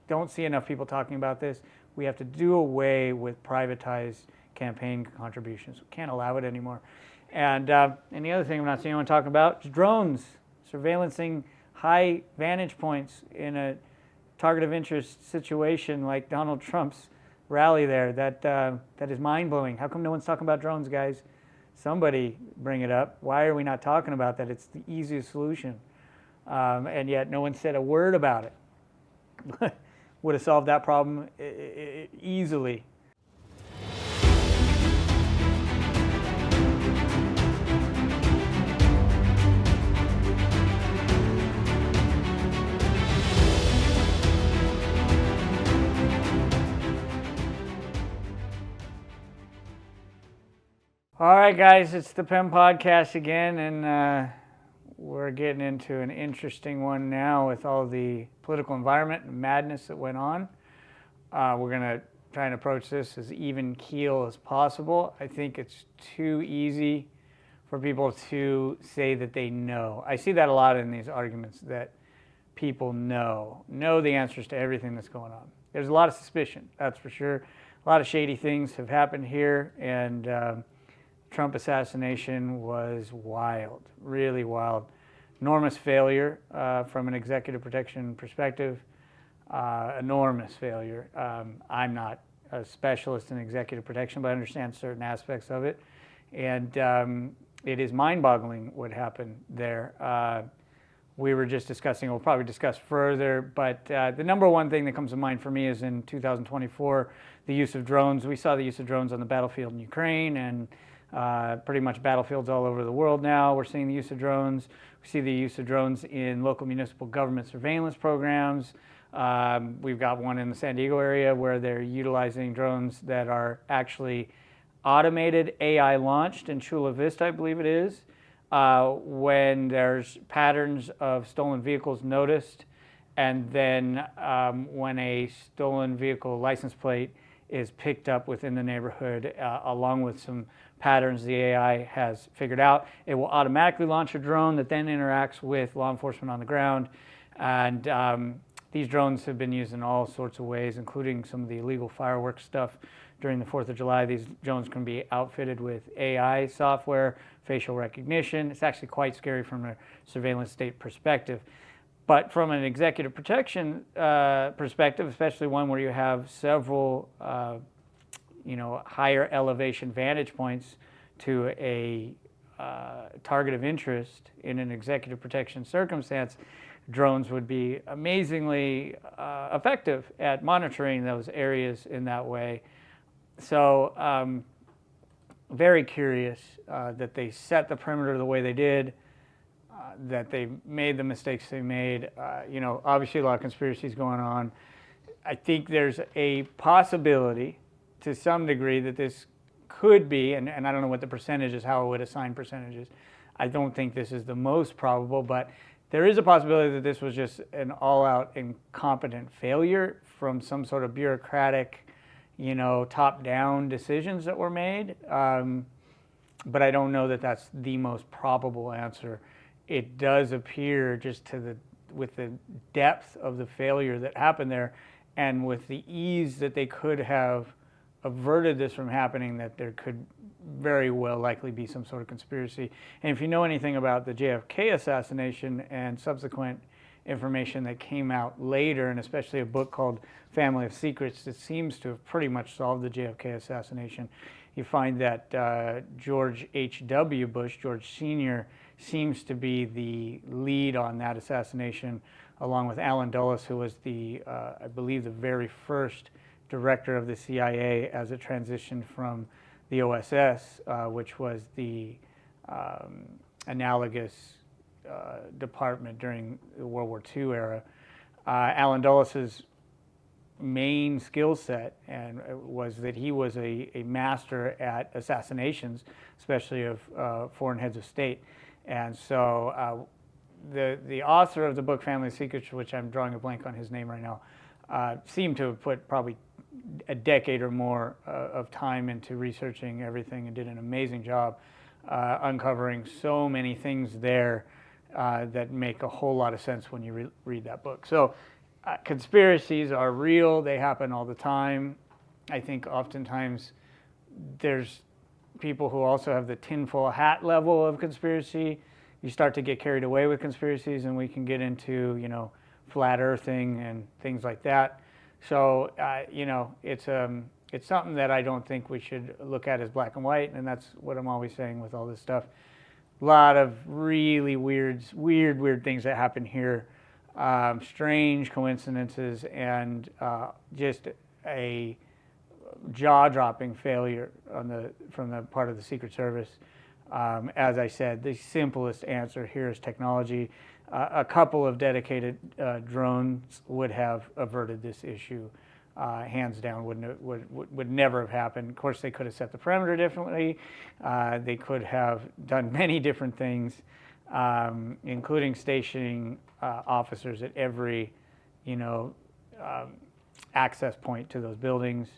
don't see enough people talking about this. We have to do away with privatized campaign contributions. We can't allow it anymore. And the other thing I'm not seeing anyone talking about is drones, surveillancing high vantage points in a target of interest situation like Donald Trump's rally there. That is mind-blowing. How come no one's talking about drones, guys? Somebody bring it up. Why are we not talking about that? It's the easiest solution. And yet no one said a word about it. Would have solved that problem easily. All right, guys, it's the PEM Podcast again, and we're getting into an interesting one now with all the political environment and madness that went on. We're going to try and approach this as even keel as possible. I think it's too easy for people to say that they know. I see that a lot in these arguments, that people know the answers to everything that's going on. There's a lot of suspicion, that's for sure. A lot of shady things have happened here, and Trump assassination was wild, really wild. Enormous failure from an executive protection perspective, enormous failure. I'm not a specialist in executive protection, but I understand certain aspects of it. And it is mind-boggling what happened there. We were just discussing, we'll probably discuss further, but the number one thing that comes to mind for me is in 2024, the use of drones. We saw the use of drones on the battlefield in Ukraine, and pretty much battlefields all over the world now. We're seeing the use of drones. We see the use of drones in local municipal government surveillance programs. We've got one in the San Diego area where they're utilizing drones that are actually automated, AI launched in Chula Vista, I believe it is, when there's patterns of stolen vehicles noticed, and then when a stolen vehicle license plate is picked up within the neighborhood, along with some patterns the AI has figured out. It will automatically launch a drone that then interacts with law enforcement on the ground. And these drones have been used in all sorts of ways, including some of the illegal fireworks stuff during the 4th of July. These drones can be outfitted with AI software, facial recognition. It's actually quite scary from a surveillance state perspective. But from an executive protection perspective, especially one where you have several higher elevation vantage points to a target of interest in an executive protection circumstance, drones would be amazingly effective at monitoring those areas in that way. So very curious that they set the perimeter the way they did, that they made the mistakes they made. Obviously a lot of conspiracies going on. I think there's a possibility to some degree that this could be, and I don't know what the percentage is, how I would assign percentages. I don't think this is the most probable, but there is a possibility that this was just an all-out incompetent failure from some sort of bureaucratic, top-down decisions that were made. But I don't know that that's the most probable answer. It does appear, just with the depth of the failure that happened there, and with the ease that they could have averted this from happening, that there could very well likely be some sort of conspiracy. And if you know anything about the JFK assassination and subsequent information that came out later, and especially a book called Family of Secrets that seems to have pretty much solved the JFK assassination, you find that George H.W. Bush, George Sr., seems to be the lead on that assassination, along with Allen Dulles, who was I believe, the very first director of the CIA as it transitioned from the OSS, which was the analogous department during the World War II era. Allen Dulles' main skill set was that he was a master at assassinations, especially of foreign heads of state. And so the author of the book Family of Secrets, which I'm drawing a blank on his name right now, seemed to have put probably a decade or more of time into researching everything, and did an amazing job uncovering so many things there that make a whole lot of sense when you read that book. So conspiracies are real. They happen all the time. I think oftentimes there's people who also have the tinfoil hat level of conspiracy. You start to get carried away with conspiracies, and we can get into, flat earthing and things like that. So, it's something that I don't think we should look at as black and white, and that's what I'm always saying with all this stuff. A lot of really weird things that happen here. Strange coincidences, and just a jaw-dropping failure from the part of the Secret Service. As I said, the simplest answer here is technology. A couple of dedicated drones would have averted this issue, hands down. Would never have happened. Of course, they could have set the perimeter differently. They could have done many different things, including stationing officers at every, access point to those buildings.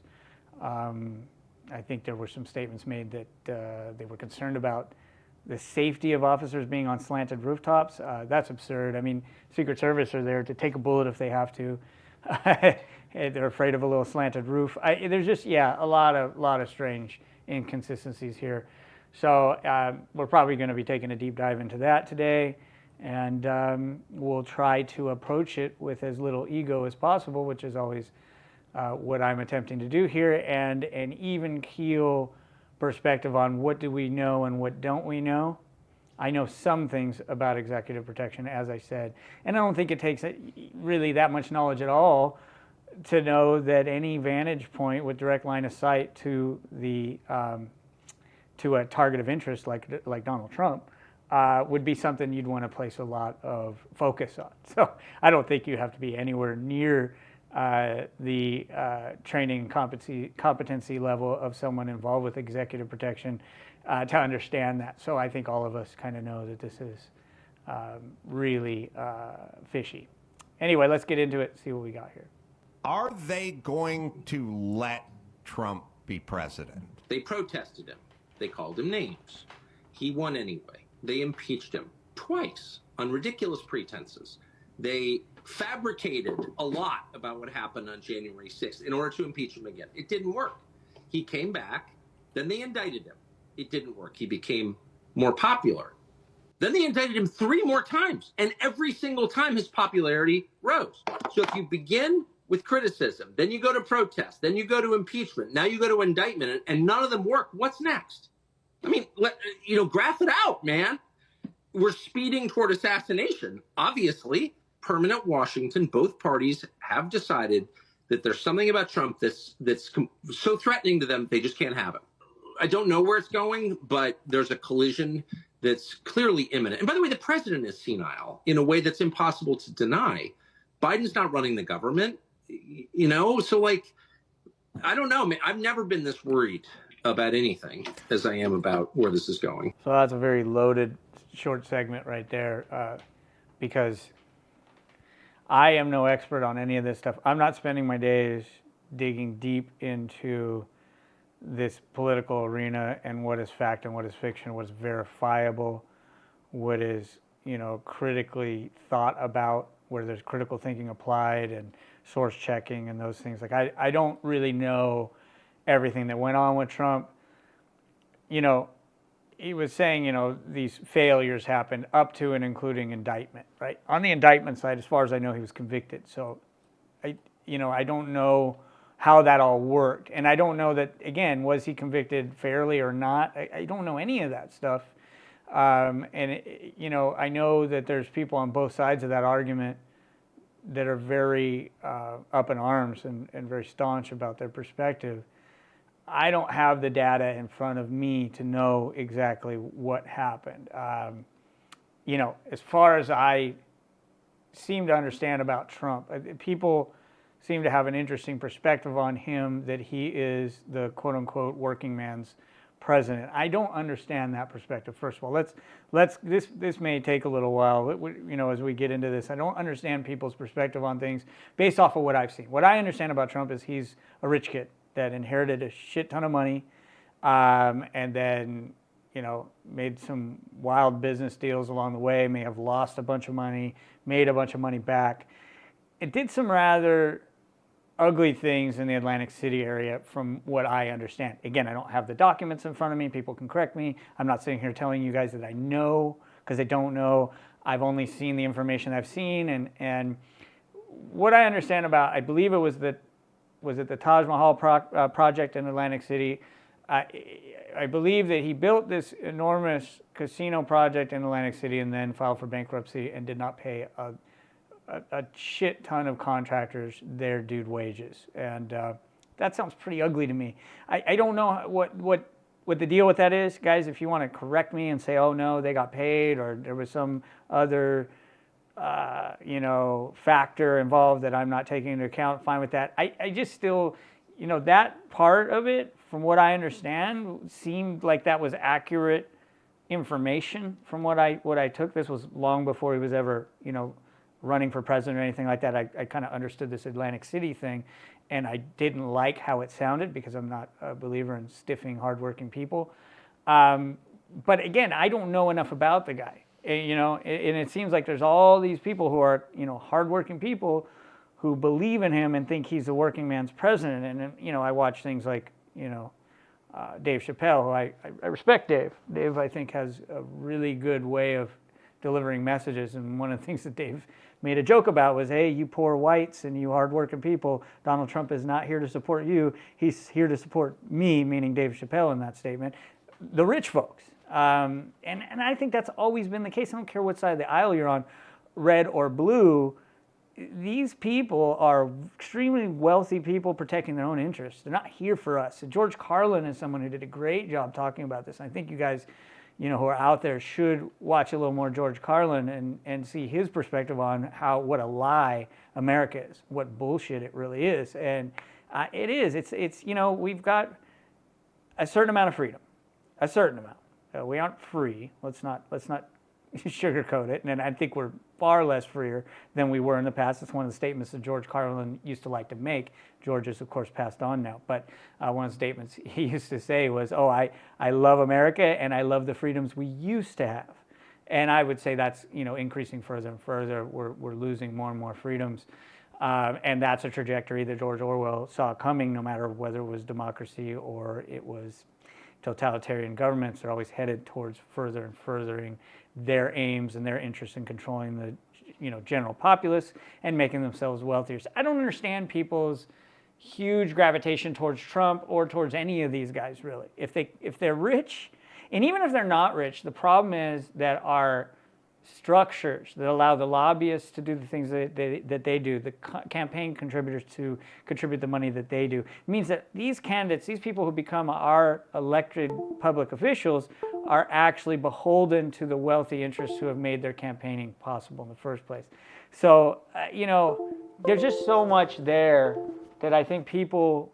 I think there were some statements made that they were concerned about the safety of officers being on slanted rooftops. That's absurd. I mean, Secret Service are there to take a bullet if they have to. They're afraid of a little slanted roof. There's just, a lot of strange inconsistencies here. So we're probably going to be taking a deep dive into that today, and we'll try to approach it with as little ego as possible, which is always what I'm attempting to do here, and an even keel perspective on what do we know and what don't we know. I know some things about executive protection, as I said, and I don't think it takes really that much knowledge at all to know that any vantage point with direct line of sight to the to a target of interest like Donald Trump would be something you'd want to place a lot of focus on. So I don't think you have to be anywhere near the training and competency level of someone involved with executive protection to understand that. So I think all of us kind of know that this is really fishy. Anyway, let's get into it and see what we got here. Are they going to let Trump be president? They protested him. They called him names. He won anyway. They impeached him twice on ridiculous pretenses. They fabricated a lot about what happened on January 6th in order to impeach him again. It didn't work. He came back. Then they indicted him. It didn't work. He became more popular. Then they indicted him 3 more times, and every single time his popularity rose. So if you begin with criticism, then you go to protest, then you go to impeachment, now you go to indictment, and none of them work, what's next? I mean, graph it out, man. We're speeding toward assassination. Obviously, permanent Washington, both parties have decided that there's something about Trump that's so threatening to them, they just can't have it. I don't know where it's going, but there's a collision that's clearly imminent. And by the way, the president is senile in a way that's impossible to deny. Biden's not running the government, so I don't know, man. I've never been this worried about anything as I am about where this is going. So that's a very loaded short segment right there, because I am no expert on any of this stuff. I'm not spending my days digging deep into this political arena and what is fact and what is fiction, what is verifiable, what is, critically thought about, where there's critical thinking applied and source checking and those things. I don't really know everything that went on with Trump. He was saying, these failures happened up to and including indictment, right? On the indictment side, as far as I know, he was convicted. So, I don't know how that all worked. And I don't know that, again, was he convicted fairly or not? I don't know any of that stuff. I know that there's people on both sides of that argument that are very up in arms and very staunch about their perspective. I don't have the data in front of me to know exactly what happened. As far as I seem to understand about Trump, people seem to have an interesting perspective on him, that he is the quote-unquote working man's president. I don't understand that perspective. First of all, this may take a little while, as we get into this. I don't understand people's perspective on things based off of what I've seen. What I understand about Trump is he's a rich kid that inherited a shit ton of money, and then, made some wild business deals along the way, may have lost a bunch of money, made a bunch of money back. it did some rather ugly things in the Atlantic City area from what I understand. Again, I don't have the documents in front of me. People can correct me. I'm not sitting here telling you guys that I know, because I don't know. I've only seen the information I've seen, and what I understand about, I believe it was it the Taj Mahal project in Atlantic City. I believe that he built this enormous casino project in Atlantic City and then filed for bankruptcy and did not pay a shit ton of contractors their due wages, and that sounds pretty ugly to me. I don't know what the deal with that is, guys. If you want to correct me and say, oh no, they got paid, or there was some other factor involved that I'm not taking into account, fine with that. I just still, that part of it, from what I understand, seemed like that was accurate information from what I took. This was long before he was ever, running for president or anything like that. I kind of understood this Atlantic City thing, and I didn't like how it sounded because I'm not a believer in stiffing hardworking people. But again, I don't know enough about the guy. And it seems like there's all these people who are, hardworking people who believe in him and think he's a working man's president. And, I watch things like, Dave Chappelle, who I respect Dave. Dave, I think, has a really good way of delivering messages. And one of the things that Dave made a joke about was, hey, you poor whites and you hardworking people, Donald Trump is not here to support you. He's here to support me, meaning Dave Chappelle in that statement, the rich folks. And I think that's always been the case. I don't care what side of the aisle you're on, red or blue. These people are extremely wealthy people protecting their own interests. They're not here for us. And George Carlin is someone who did a great job talking about this. And I think you guys, who are out there should watch a little more George Carlin and see his perspective on what a lie America is, what bullshit it really is. And it is. It's we've got a certain amount of freedom, a certain amount. We aren't free. Let's not sugarcoat it. And I think we're far less freer than we were in the past. It's one of the statements that George Carlin used to like to make. George is, of course, passed on now. But one of the statements he used to say was, I love America and I love the freedoms we used to have. And I would say that's, increasing further and further. We're losing more and more freedoms. And that's a trajectory that George Orwell saw coming, no matter whether it was democracy or it was totalitarian governments. Are always headed towards further and furthering their aims and their interest in controlling the general populace and making themselves wealthier. So I don't understand people's huge gravitation towards Trump or towards any of these guys, really. If they're rich, and even if they're not rich, the problem is that our structures that allow the lobbyists to do the things that they do, the campaign contributors to contribute the money that they do, means that these candidates, these people who become our elected public officials, are actually beholden to the wealthy interests who have made their campaigning possible in the first place. So, there's just so much there that I think people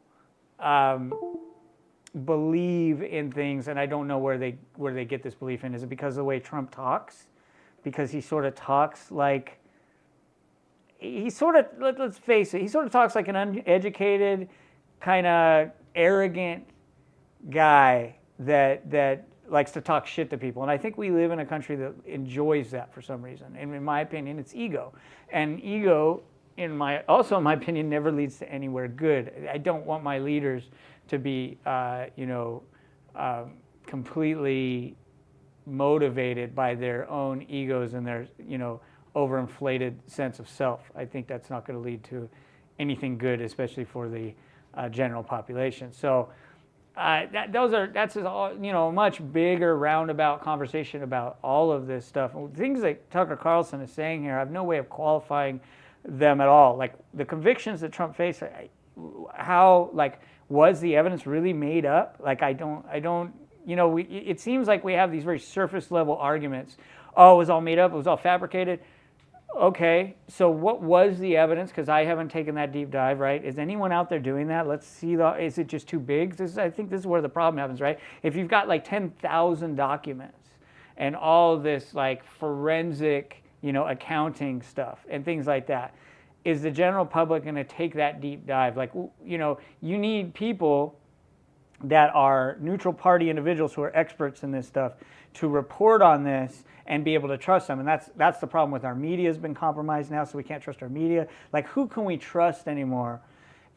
believe in things, and I don't know where they get this belief in. Is it because of the way Trump talks? Because he sort of talks like, let's face it, he sort of talks like an uneducated, kind of arrogant guy that likes to talk shit to people. And I think we live in a country that enjoys that for some reason. And in my opinion, it's ego. And ego, in my opinion, never leads to anywhere good. I don't want my leaders to be, completely motivated by their own egos and their, overinflated sense of self. I think that's not going to lead to anything good, especially for the general population. So that's a much bigger roundabout conversation about all of this stuff. Things that Tucker Carlson is saying here, I have no way of qualifying them at all. Like the convictions that Trump faced, was the evidence really made up? Like I don't. It seems like we have these very surface level arguments. Oh, it was all made up. It was all fabricated. Okay, so what was the evidence? Because I haven't taken that deep dive, right? Is anyone out there doing that? Let's see. Is it just too big? I think this is where the problem happens, right? If you've got like 10,000 documents and all this like forensic, accounting stuff and things like that, is the general public going to take that deep dive? Like, you need people that are neutral party individuals who are experts in this stuff to report on this and be able to trust them. And that's the problem with our media has been compromised now, so we can't trust our media. Like, who can we trust anymore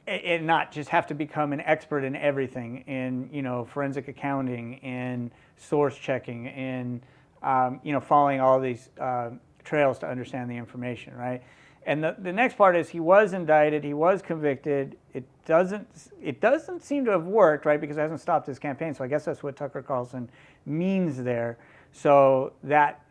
and not just have to become an expert in everything, in, you know, forensic accounting, in source checking, in, you know, following all these trails to understand the information, right? And the next part is he was indicted, he was convicted. It doesn't seem to have worked, right? Because it hasn't stopped his campaign. So I guess that's what Tucker Carlson means there. So that,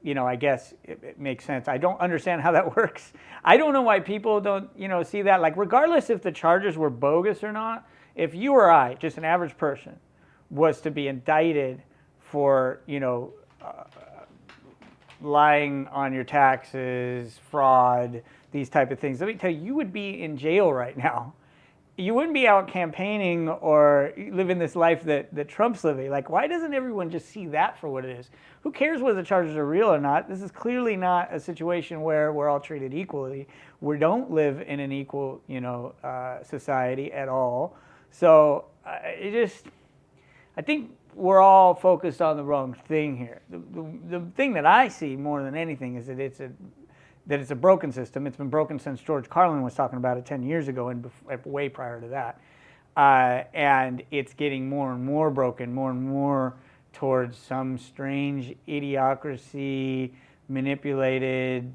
you know, I guess it makes sense. I don't understand how that works. I don't know why people don't, you know, see that. Like, regardless if the charges were bogus or not, if you or I, just an average person, was to be indicted for, you know, lying on your taxes, fraud, these type of things, let me tell you, you would be in jail right now. You wouldn't be out campaigning or living this life that Trump's living. Like, why doesn't everyone just see that for what it is? Who cares whether the charges are real or not? This is clearly not a situation where we're all treated equally. We don't live in an equal, you know, society at all. So I think we're all focused on the wrong thing here. The thing that I see more than anything is that it's a broken system. It's been broken since George Carlin was talking about it 10 years ago and way prior to that. And it's getting more and more broken, more and more towards some strange idiocracy, manipulated.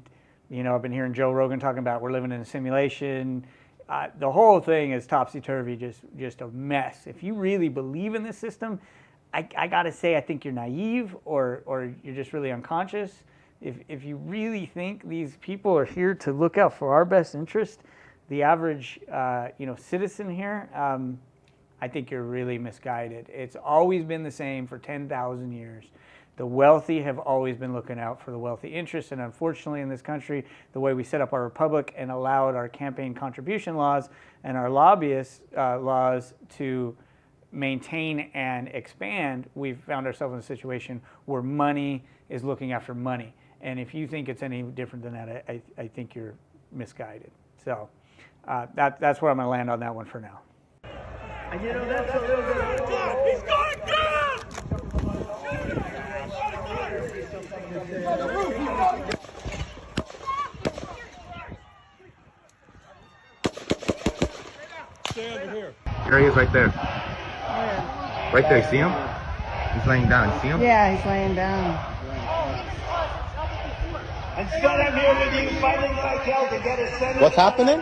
You know, I've been hearing Joe Rogan talking about we're living in a simulation. The whole thing is topsy-turvy, just a mess. If you really believe in this system, I gotta say, I think you're naive or you're just really unconscious. If you really think these people are here to look out for our best interest, the average you know, citizen here, I think you're really misguided. It's always been the same for 10,000 years. The wealthy have always been looking out for the wealthy interests, and unfortunately in this country, the way we set up our republic and allowed our campaign contribution laws and our lobbyist laws to maintain and expand, we've found ourselves in a situation where money is looking after money. And if you think it's any different than that, I think you're misguided. So that's where I'm going to land on that one for now. You know, that's a little bit. He's going down! Stay under here. There he is right there. Right there, see him? He's laying down, see him? Yeah, he's laying down. And son, I'm here with you fighting like hell to get a senator. What's happening?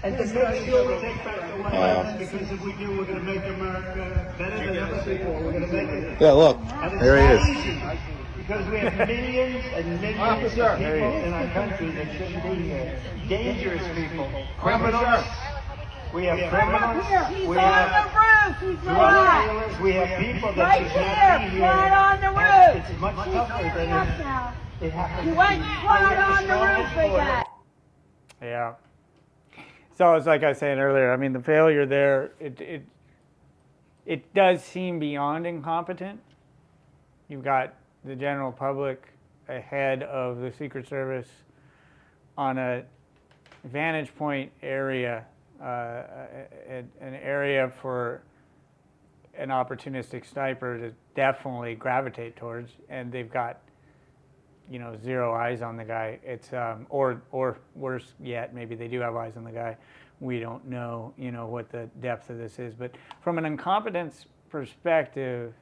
And to make sure we take back the White House, because if we do, we're going to make America better than ever before. We're going to make it. Yeah, look. There he is. Easy, because we have millions and millions of people in our country that shouldn't be here. Dangerous people. Criminals. We have criminals. We have drug dealers. We have people that should not be here. Right on the roof. It's much tougher than it happens. You went right on the roof with that. Yeah. So it's like I was saying earlier, I mean, the failure there, it does seem beyond incompetent. You've got the general public ahead of the Secret Service on a vantage point area, an area for an opportunistic sniper to definitely gravitate towards, and they've got, you know, zero eyes on the guy. It's or worse yet, maybe they do have eyes on the guy. We don't know, you know, what the depth of this is. But from an incompetence perspective,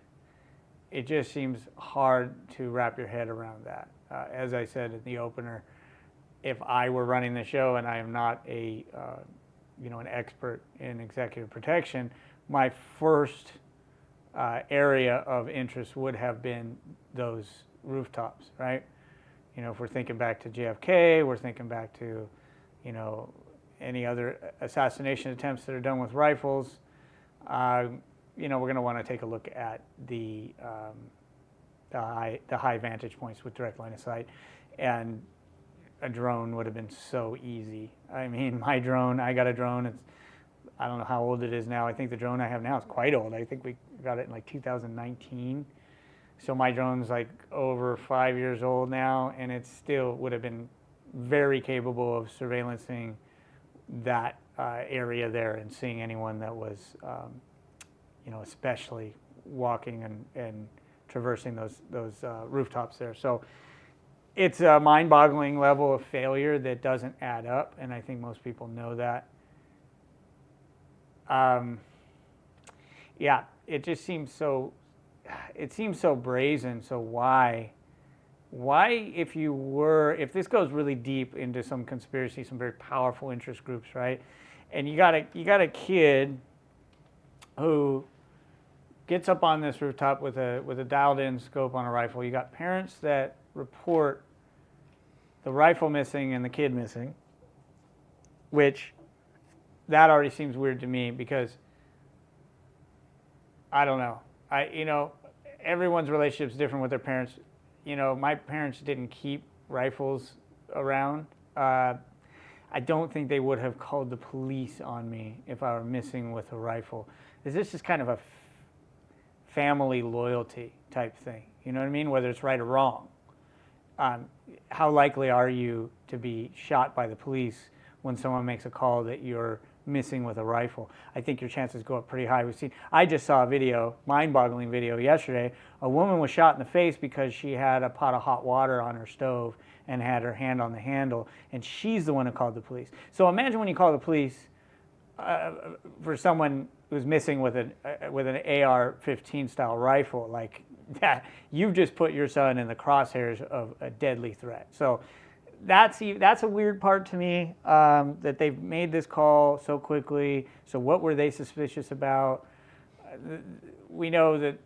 it just seems hard to wrap your head around that. As I said in the opener, if I were running the show and I am not a you know, an expert in executive protection, my first area of interest would have been those rooftops, right? You know, if we're thinking back to JFK, we're thinking back to, you know, any other assassination attempts that are done with rifles, you know, we're going to want to take a look at the high vantage points with direct line of sight, and a drone would have been so easy. I mean, my drone, I got a drone. It's, I don't know how old it is now. I think the drone I have now is quite old. I think we got it in like 2019. So my drone's like over 5 years old now, and it still would have been very capable of surveillancing that area there and seeing anyone that was especially walking and traversing those rooftops there. So it's a mind-boggling level of failure that doesn't add up, and I think most people know that. Yeah, it just seems so. It seems so brazen. So why, if this goes really deep into some conspiracy, some very powerful interest groups, right? And you got a kid who gets up on this rooftop with a dialed-in scope on a rifle. You got parents that report the rifle missing and the kid missing, which that already seems weird to me because I don't know. Everyone's relationship is different with their parents. My parents didn't keep rifles around. I don't think they would have called the police on me if I were missing with a rifle. This is kind of a family loyalty type thing. You know what I mean? Whether it's right or wrong. How likely are you to be shot by the police when someone makes a call that you're missing with a rifle? I think your chances go up pretty high. I just saw a video, mind-boggling video yesterday. A woman was shot in the face because she had a pot of hot water on her stove and had her hand on the handle, and she's the one who called the police. So imagine when you call the police for someone who's missing with an AR-15 style rifle, like that, you've just put your son in the crosshairs of a deadly threat. So that's a weird part to me, that they've made this call so quickly. So what were they suspicious about? We know that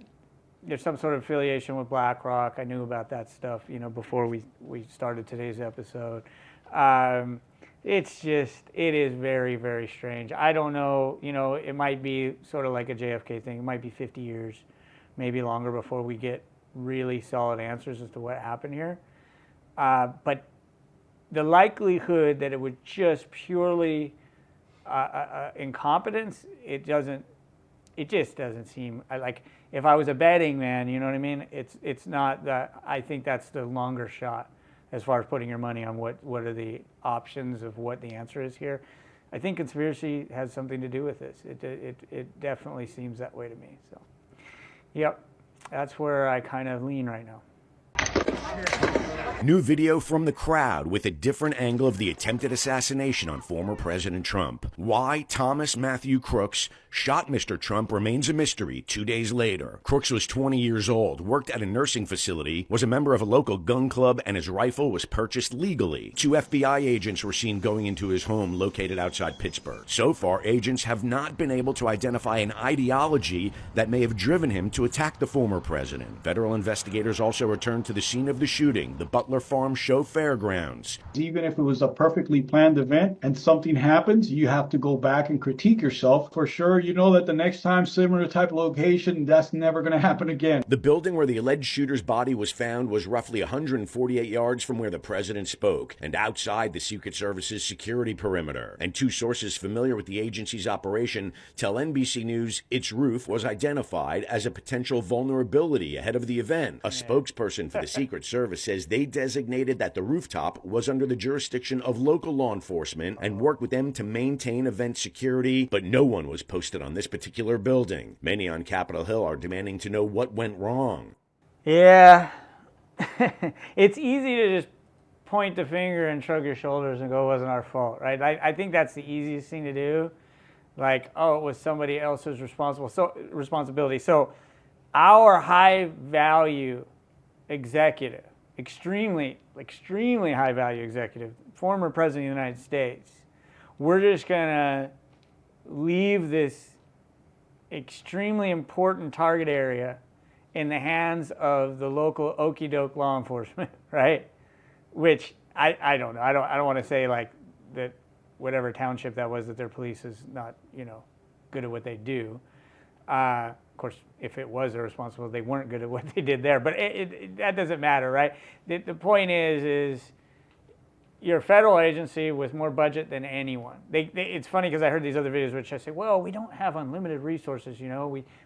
there's some sort of affiliation with BlackRock. I knew about that stuff, before we started today's episode. It is very, very strange. I don't know, it might be sort of like a JFK thing. It might be 50 years, maybe longer before we get really solid answers as to what happened here. But the likelihood that it was just purely incompetence, it just doesn't seem like. If I was a betting man, you know what I mean? It's not that. I think that's the longer shot as far as putting your money on what are the options of what the answer is here. I think conspiracy has something to do with this. It definitely seems that way to me. So, yep, that's where I kind of lean right now. New video from the crowd with a different angle of the attempted assassination on former President Trump. Why Thomas Matthew Crooks shot Mr. Trump remains a mystery 2 days later. Crooks was 20 years old, worked at a nursing facility, was a member of a local gun club, and his rifle was purchased legally. 2 FBI agents were seen going into his home located outside Pittsburgh. So far, agents have not been able to identify an ideology that may have driven him to attack the former president. Federal investigators also returned to the scene of the shooting, the Butler Farm Show Fairgrounds. Even if it was a perfectly planned event and something happens, you have to go back and critique yourself. For sure, you know that the next time similar type of location, that's never going to happen again. The building where the alleged shooter's body was found was roughly 148 yards from where the president spoke and outside the Secret Service's security perimeter. And 2 sources familiar with the agency's operation tell NBC News its roof was identified as a potential vulnerability ahead of the event. A spokesperson for the Secret Service says they designated that the rooftop was under the jurisdiction of local law enforcement and worked with them to maintain event security, but no one was posted on this particular building. Many on Capitol Hill are demanding to know what went wrong. Yeah, it's easy to just point the finger and shrug your shoulders and go, it wasn't our fault, right? I think that's the easiest thing to do. Like, oh, it was somebody else's responsibility. So our high value executive, extremely high value executive, former president of the United States, we're just gonna leave this extremely important target area in the hands of the local okey doke law enforcement, right? Which I don't know. I don't want to say like that whatever township that was, that their police is not, good at what they do. Of course, if it was their responsibility, they weren't good at what they did there. But that doesn't matter, right? The point is you're a federal agency with more budget than anyone. It's funny because I heard these other videos which I say, well, we don't have unlimited resources,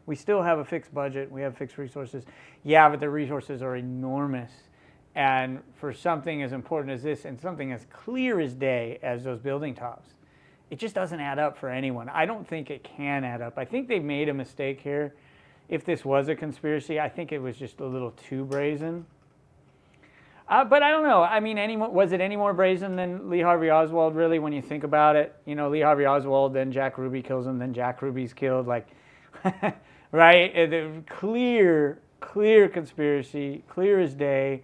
we still have a fixed budget, we have fixed resources. Yeah, but the resources are enormous. And for something as important as this and something as clear as day as those building tops, it just doesn't add up for anyone. I don't think it can add up. I think they've made a mistake here. If this was a conspiracy, I think it was just a little too brazen. But I don't know. I mean, was it any more brazen than Lee Harvey Oswald, really, when you think about it? You know, Lee Harvey Oswald, then Jack Ruby kills him, then Jack Ruby's killed. Like, right? Clear conspiracy, clear as day.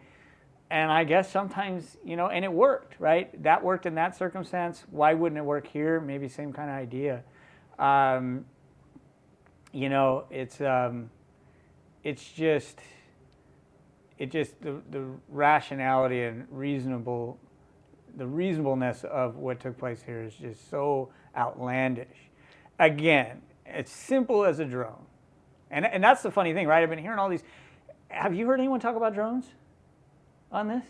And I guess sometimes, you know, and it worked, right? That worked in that circumstance. Why wouldn't it work here? Maybe same kind of idea. You know, it's just the rationality and reasonableness of what took place here is just so outlandish. Again, it's simple as a drone. And that's the funny thing, right? I've been hearing all these. Have you heard anyone talk about drones on this?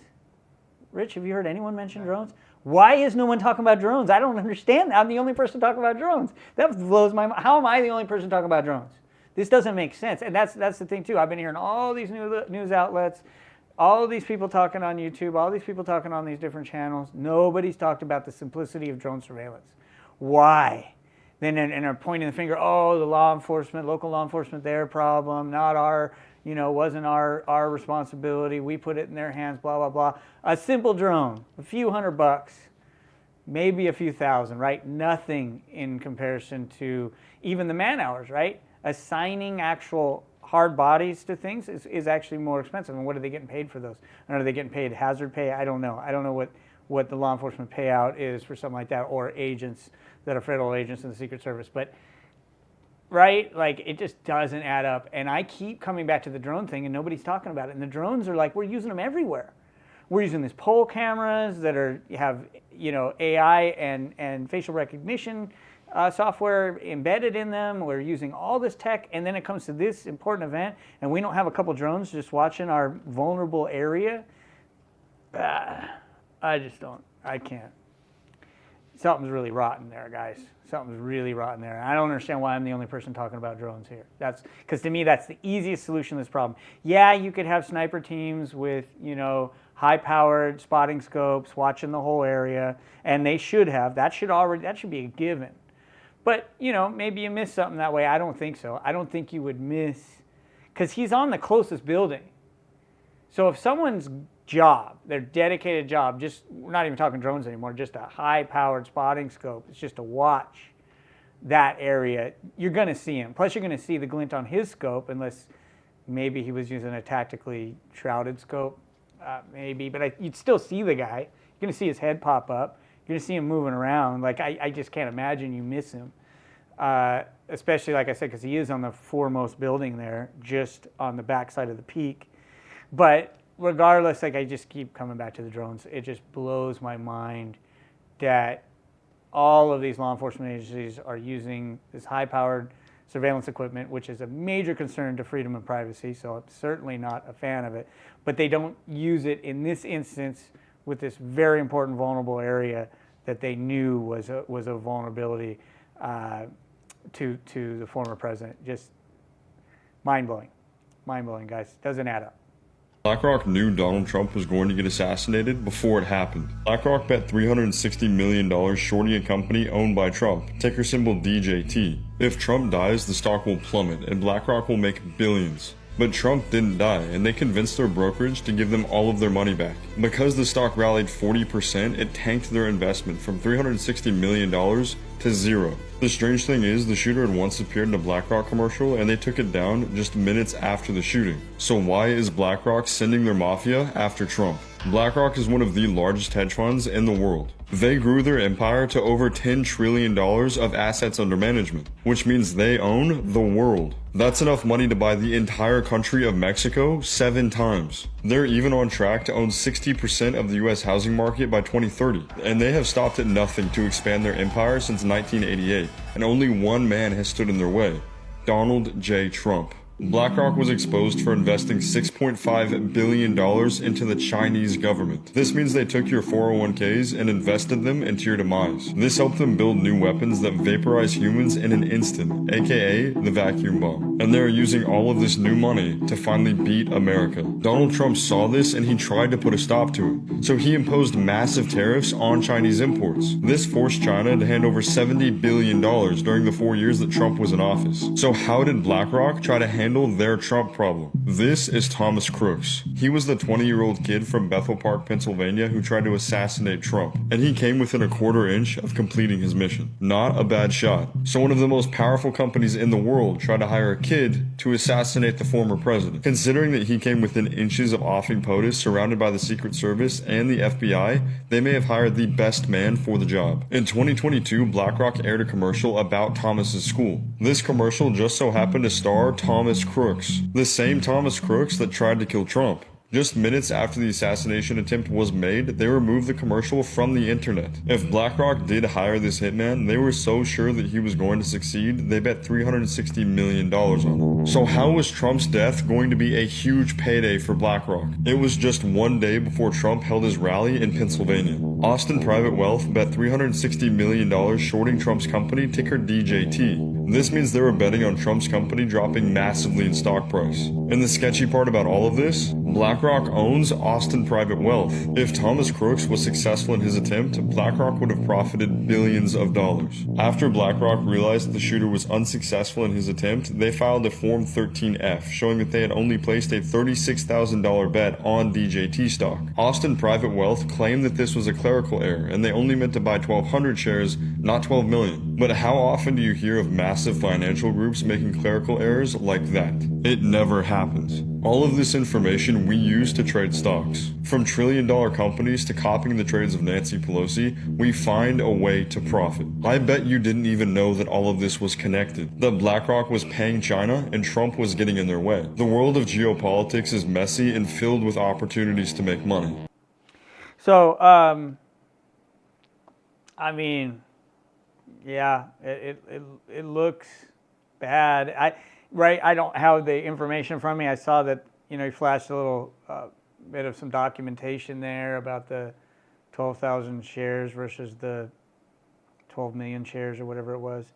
Rich, have you heard anyone mention drones? Why is no one talking about drones? I don't understand. I'm the only person talking about drones. That blows my mind. How am I the only person talking about drones? This doesn't make sense. And that's the thing, too. I've been hearing all these news outlets, all these people talking on YouTube, all these people talking on these different channels. Nobody's talked about the simplicity of drone surveillance. Why? Then and are pointing the finger, oh, the law enforcement, local law enforcement, their problem, not our, you know, wasn't our responsibility. We put it in their hands, blah, blah, blah. A simple drone, a few $100, maybe a few thousand, right? Nothing in comparison to even the man hours, right? Assigning actual hard bodies to things is actually more expensive. And what are they getting paid for those? And are they getting paid hazard pay? I don't know. I don't know what the law enforcement payout is for something like that, or agents that are federal agents in the Secret Service. But, right, like, it just doesn't add up. And I keep coming back to the drone thing, and nobody's talking about it. And the drones are like, we're using them everywhere. We're using these pole cameras that have, you know, AI and facial recognition software embedded in them. We're using all this tech, and then it comes to this important event, and we don't have a couple drones just watching our vulnerable area. I just don't. I can't. Something's really rotten there, guys. Something's really rotten there. I don't understand why I'm the only person talking about drones here. That's because to me that's the easiest solution to this problem. Yeah, you could have sniper teams with, you know, high-powered spotting scopes watching the whole area, and they should have. That should be a given. But, you know, maybe you miss something that way. I don't think so. I don't think you would miss, because he's on the closest building. So if someone's job, their dedicated job, we're not even talking drones anymore, just a high-powered spotting scope, it's just to watch that area, you're going to see him. Plus, you're going to see the glint on his scope, unless maybe he was using a tactically shrouded scope, maybe. But you'd still see the guy. You're going to see his head pop up. You're going to see him moving around. Like, I just can't imagine you miss him. Especially, like I said, because he is on the foremost building there, just on the backside of the peak. But regardless, like, I just keep coming back to the drones. It just blows my mind that all of these law enforcement agencies are using this high-powered surveillance equipment, which is a major concern to freedom and privacy, so I'm certainly not a fan of it. But they don't use it in this instance with this very important vulnerable area that they knew was a vulnerability to the former president. Just mind-blowing. Mind-blowing, guys. Doesn't add up. BlackRock knew Donald Trump was going to get assassinated before it happened. BlackRock bet $360 million shorting a company owned by Trump, ticker symbol DJT. If Trump dies, the stock will plummet and BlackRock will make billions. But Trump didn't die, and they convinced their brokerage to give them all of their money back. Because the stock rallied 40%, it tanked their investment from $360 million to zero. The strange thing is, the shooter had once appeared in a BlackRock commercial, and they took it down just minutes after the shooting. So why is BlackRock sending their mafia after Trump? BlackRock is one of the largest hedge funds in the world. They grew their empire to over $10 trillion of assets under management, which means they own the world. That's enough money to buy the entire country of Mexico 7 times. They're even on track to own 60% of the US housing market by 2030, and they have stopped at nothing to expand their empire since 1988, and only one man has stood in their way: Donald J. Trump. BlackRock was exposed for investing $6.5 billion into the Chinese government. This means they took your 401ks and invested them into your demise. This helped them build new weapons that vaporize humans in an instant, aka the vacuum bomb. And they're using all of this new money to finally beat America. Donald Trump saw this and he tried to put a stop to it. So he imposed massive tariffs on Chinese imports. This forced China to hand over $70 billion during the 4 years that Trump was in office. So how did BlackRock try to handle their Trump problem? This is Thomas Crooks. He was the 20-year-old kid from Bethel Park, Pennsylvania who tried to assassinate Trump. And he came within a quarter inch of completing his mission. Not a bad shot. So one of the most powerful companies in the world tried to hire a kid to assassinate the former president. Considering that he came within inches of offing POTUS, surrounded by the Secret Service and the FBI, they may have hired the best man for the job. In 2022, BlackRock aired a commercial about Thomas's school. This commercial just so happened to star Thomas Crooks, the same Thomas Crooks that tried to kill Trump. Just minutes after the assassination attempt was made, they removed the commercial from the internet. If BlackRock did hire this hitman, they were so sure that he was going to succeed, they bet $360 million on it. So how was Trump's death going to be a huge payday for BlackRock? It was just one day before Trump held his rally in Pennsylvania. Austin Private Wealth bet $360 million shorting Trump's company, ticker DJT. This means they were betting on Trump's company dropping massively in stock price. And the sketchy part about all of this? BlackRock owns Austin Private Wealth. If Thomas Crooks was successful in his attempt, BlackRock would have profited billions of dollars. After BlackRock realized the shooter was unsuccessful in his attempt, they filed a Form 13F, showing that they had only placed a $36,000 bet on DJT stock. Austin Private Wealth claimed that this was a clerical error, and they only meant to buy 1,200 shares, not 12 million. But how often do you hear of massive financial groups making clerical errors like that? It never happens. All of this information we use to trade stocks. From trillion-dollar companies to copying the trades of Nancy Pelosi, we find a way to profit. I bet you didn't even know that all of this was connected. That BlackRock was paying China and Trump was getting in their way. The world of geopolitics is messy and filled with opportunities to make money. So, I mean, yeah, it looks bad. I don't have the information from me. I saw that, he flashed a little bit of some documentation there about the 12,000 shares versus the 12 million shares or whatever it was.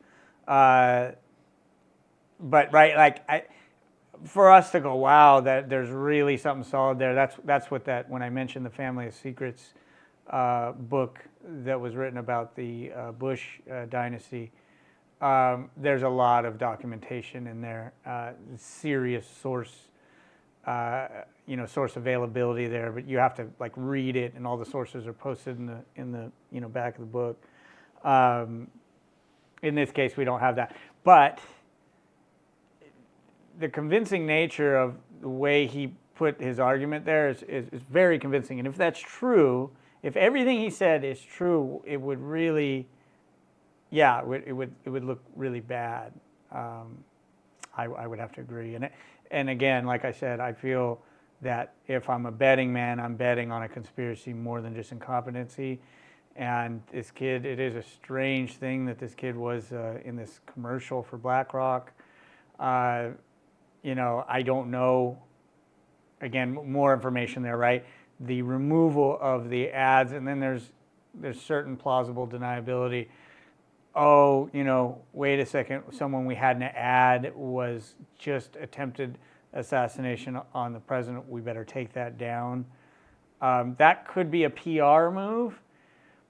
But for us to go, wow, that there's really something solid there. That's what when I mentioned the Family of Secrets book that was written about the Bush dynasty. There's a lot of documentation in there, serious source, source availability there. But you have to read it, and all the sources are posted in the back of the book. In this case, we don't have that, but the convincing nature of the way he put his argument there is very convincing. And if that's true, if everything he said is true, it would really. Yeah, it would look really bad. I would have to agree. And again, like I said, I feel that if I'm a betting man, I'm betting on a conspiracy more than just incompetency. And this kid, it is a strange thing that this kid was in this commercial for BlackRock. I don't know. Again, more information there, right? The removal of the ads, and then there's certain plausible deniability. Oh, wait a second, someone we had an ad was just attempted assassination on the president. We better take that down. That could be a PR move,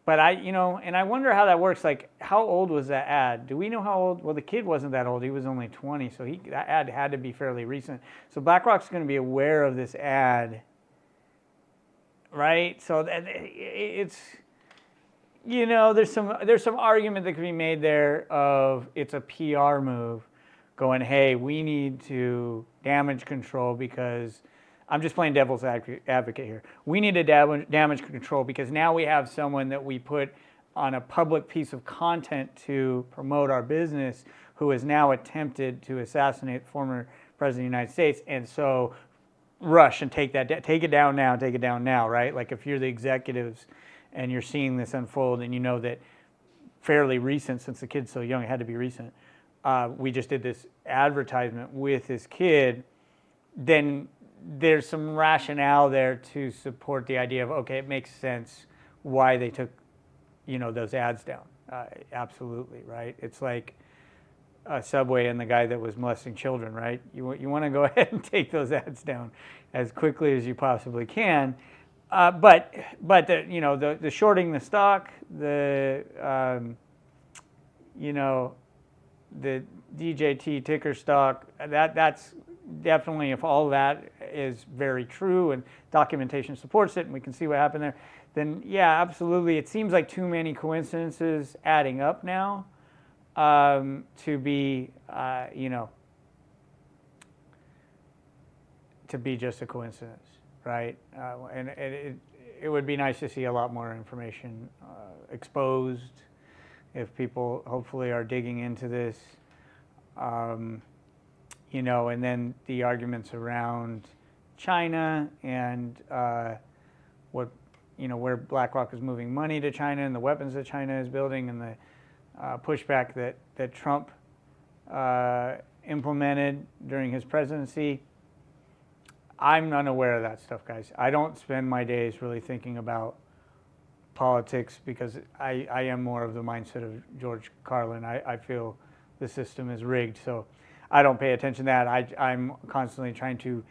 but and I wonder how that works. Like, how old was that ad? Do we know how old? Well, the kid wasn't that old. He was only 20, so that ad had to be fairly recent. So BlackRock's going to be aware of this ad, right? So it's. There's some argument that can be made there of it's a PR move going, hey, we need to damage control because, I'm just playing devil's advocate here. We need to damage control because now we have someone that we put on a public piece of content to promote our business who has now attempted to assassinate the former president of the United States. And so rush and take it down now, right? Like if you're the executives and you're seeing this unfold and you know that fairly recent, since the kid's so young, it had to be recent, we just did this advertisement with this kid, then there's some rationale there to support the idea of, okay, it makes sense why they took, those ads down. Absolutely, right? It's like Subway and the guy that was molesting children, right? You want to go ahead and take those ads down as quickly as you possibly can. But the shorting the stock, the DJT ticker stock, that's definitely, if all that is very true and documentation supports it and we can see what happened there, then yeah, absolutely. It seems like too many coincidences adding up now to be, to be just a coincidence, right? And it would be nice to see a lot more information exposed if people hopefully are digging into this, and then the arguments around China and where BlackRock is moving money to China and the weapons that China is building and the pushback that Trump implemented during his presidency. I'm unaware of that stuff, guys. I don't spend my days really thinking about politics because I am more of the mindset of George Carlin. I feel the system is rigged, so I don't pay attention to that. I'm constantly trying to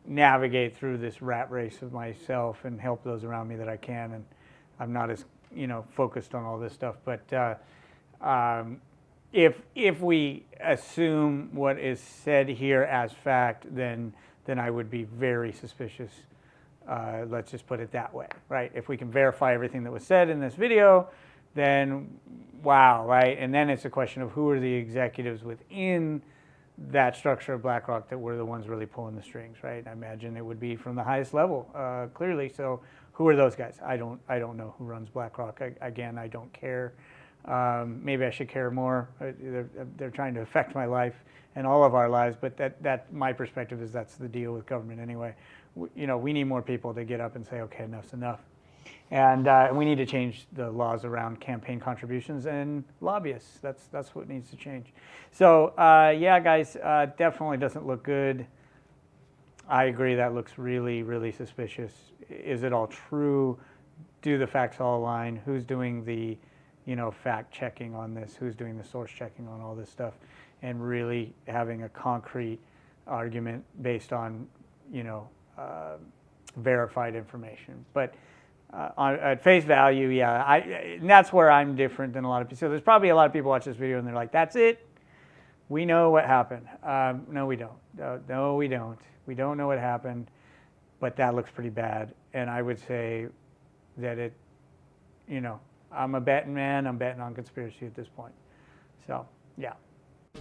navigate through this rat race of myself and help those around me that I can, and I'm not as focused on all this stuff. But if we assume what is said here as fact, then I would be very suspicious. Let's just put it that way, right? If we can verify everything that was said in this video, then wow, right? And then it's a question of who are the executives within that structure of BlackRock that were the ones really pulling the strings, right? I imagine it would be from the highest level, clearly. So who are those guys? I don't know who runs BlackRock. Again, I don't care. Maybe I should care more. They're trying to affect my life and all of our lives, but that my perspective is that's the deal with government anyway. We need more people to get up and say, okay, enough's enough. And we need to change the laws around campaign contributions and lobbyists. That's what needs to change. So yeah, guys, definitely doesn't look good. I agree, that looks really, really suspicious. Is it all true? Do the facts all align? Who's doing the fact checking on this? Who's doing the source checking on all this stuff? And really having a concrete argument based on verified information. But at face value, yeah, and that's where I'm different than a lot of people. So there's probably a lot of people watch this video and they're like, that's it? We know what happened. No, we don't. No, we don't. We don't know what happened, but that looks pretty bad. And I would say that I'm a betting man. I'm betting on conspiracy at this point. So, yeah.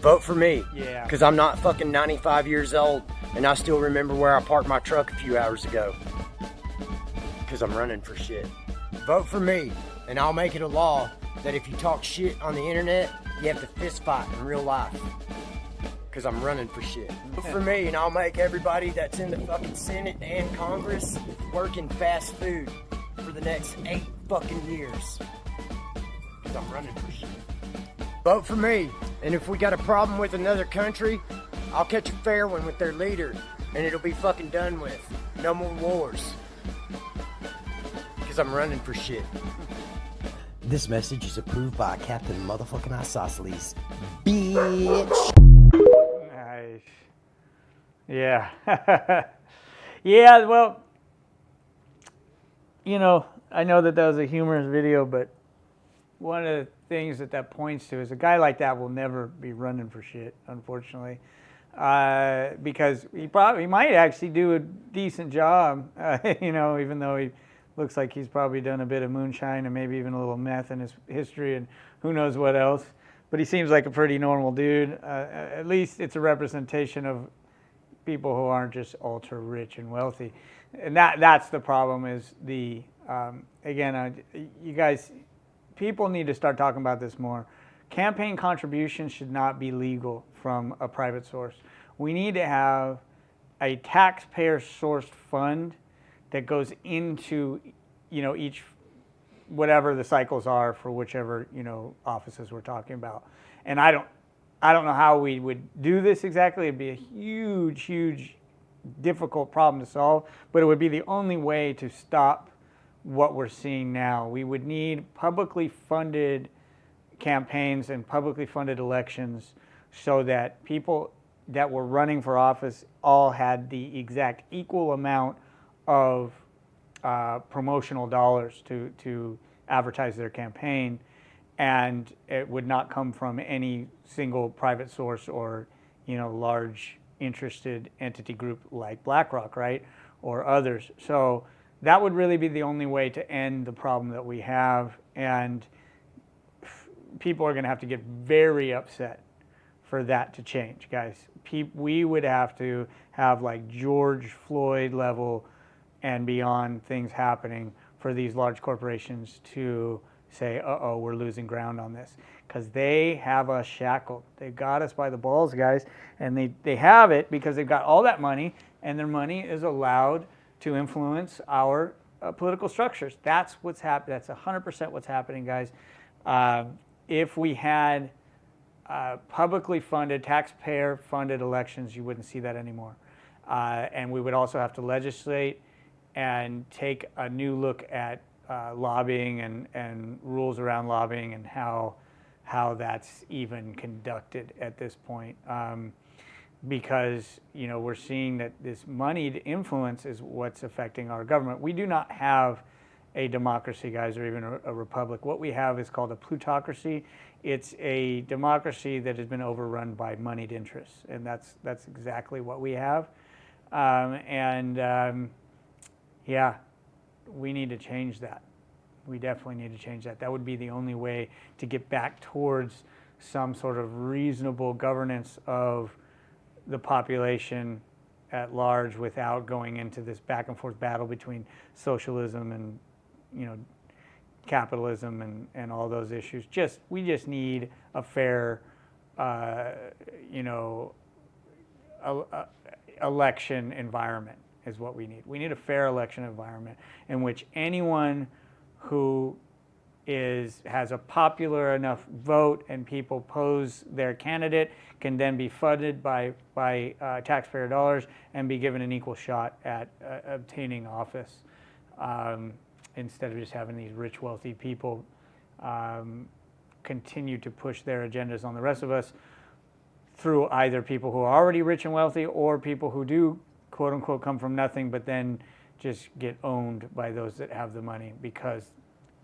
Vote for me. Yeah. Because I'm not fucking 95 years old and I still remember where I parked my truck a few hours ago. Because I'm running for shit. Vote for me and I'll make it a law that if you talk shit on the internet, you have to fist fight in real life. Because I'm running for shit. Vote for me and I'll make everybody that's in the fucking Senate and Congress work in fast food for the next 8 fucking years. Because I'm running for shit. Vote for me, and if we got a problem with another country, I'll catch a fair one with their leader, and it'll be fucking done with. No more wars. Because I'm running for shit. This message is approved by Captain Motherfucking Isosceles. Bitch! Nice. Yeah. Yeah, well, I know that was a humorous video, but one of the things that points to is a guy like that will never be running for shit, unfortunately, because he might actually do a decent job, even though he looks like he's probably done a bit of moonshine and maybe even a little meth in his history and who knows what else. But he seems like a pretty normal dude. At least it's a representation of people who aren't just ultra rich and wealthy. And that's the problem is again, you guys, people need to start talking about this more. Campaign contributions should not be legal from a private source. We need to have a taxpayer-sourced fund that goes into, each, whatever the cycles are for whichever, offices we're talking about. And I I don't know how we would do this exactly. It'd be a huge, huge, difficult problem to solve, but it would be the only way to stop what we're seeing now. We would need publicly funded campaigns and publicly funded elections so that people that were running for office all had the exact equal amount of promotional dollars to advertise their campaign, and it would not come from any single private source or large interested entity group like BlackRock, right, or others. So that would really be the only way to end the problem that we have, and people are going to have to get very upset for that to change, guys. We would have to have like George Floyd level and beyond things happening for these large corporations to say, uh-oh, we're losing ground on this, because they have us shackled. They've got us by the balls, guys, and they have it because they've got all that money, and their money is allowed to influence our political structures. That's what's happening. That's 100% what's happening, guys. If we had publicly funded, taxpayer-funded elections, you wouldn't see that anymore. And we would also have to legislate and take a new look at lobbying and rules around lobbying and how that's even conducted at this point. Because we're seeing that this moneyed influence is what's affecting our government. We do not have a democracy, guys, or even a republic. What we have is called a plutocracy. It's a democracy that has been overrun by moneyed interests, and that's exactly what we have. Yeah, we need to change that. We definitely need to change that. That would be the only way to get back towards some sort of reasonable governance of the population at large without going into this back and forth battle between socialism and capitalism and all those issues. We just need a fair election environment is what we need. We need a fair election environment in which anyone who has a popular enough vote and people pose their candidate can then be funded by taxpayer dollars and be given an equal shot at obtaining office, instead of just having these rich, wealthy people continue to push their agendas on the rest of us through either people who are already rich and wealthy or people who do, quote unquote, come from nothing, but then just get owned by those that have the money because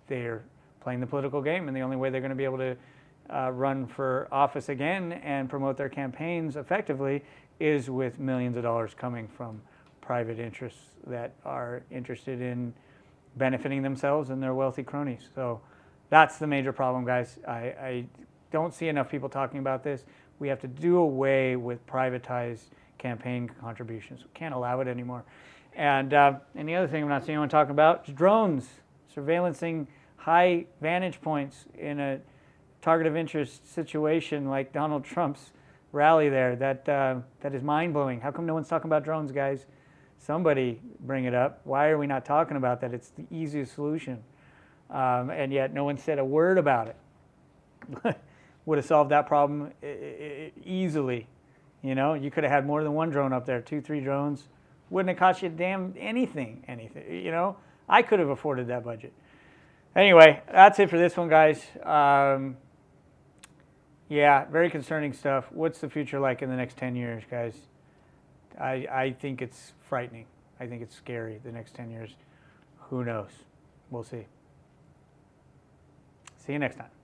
they're playing the political game, and the only way they're going to be able to run for office again and promote their campaigns effectively is with millions of dollars coming from private interests that are interested in benefiting themselves and their wealthy cronies. So that's the major problem, guys. I don't see enough people talking about this. We have to do away with privatized campaign contributions. We can't allow it anymore. And the other thing I'm not seeing anyone talking about is drones, surveillancing high vantage points in a target of interest situation like Donald Trump's rally there. That is mind-blowing. How come no one's talking about drones, guys? Somebody bring it up. Why are we not talking about that? It's the easiest solution. And yet no one said a word about it. Would have solved that problem easily. You could have had more than one drone up there, 2, 3 drones. Wouldn't have cost you damn anything. I could have afforded that budget. Anyway, that's it for this one, guys. Yeah, very concerning stuff. What's the future like in the next 10 years, guys? I think it's frightening. I think it's scary, the next 10 years. Who knows? We'll see. See you next time.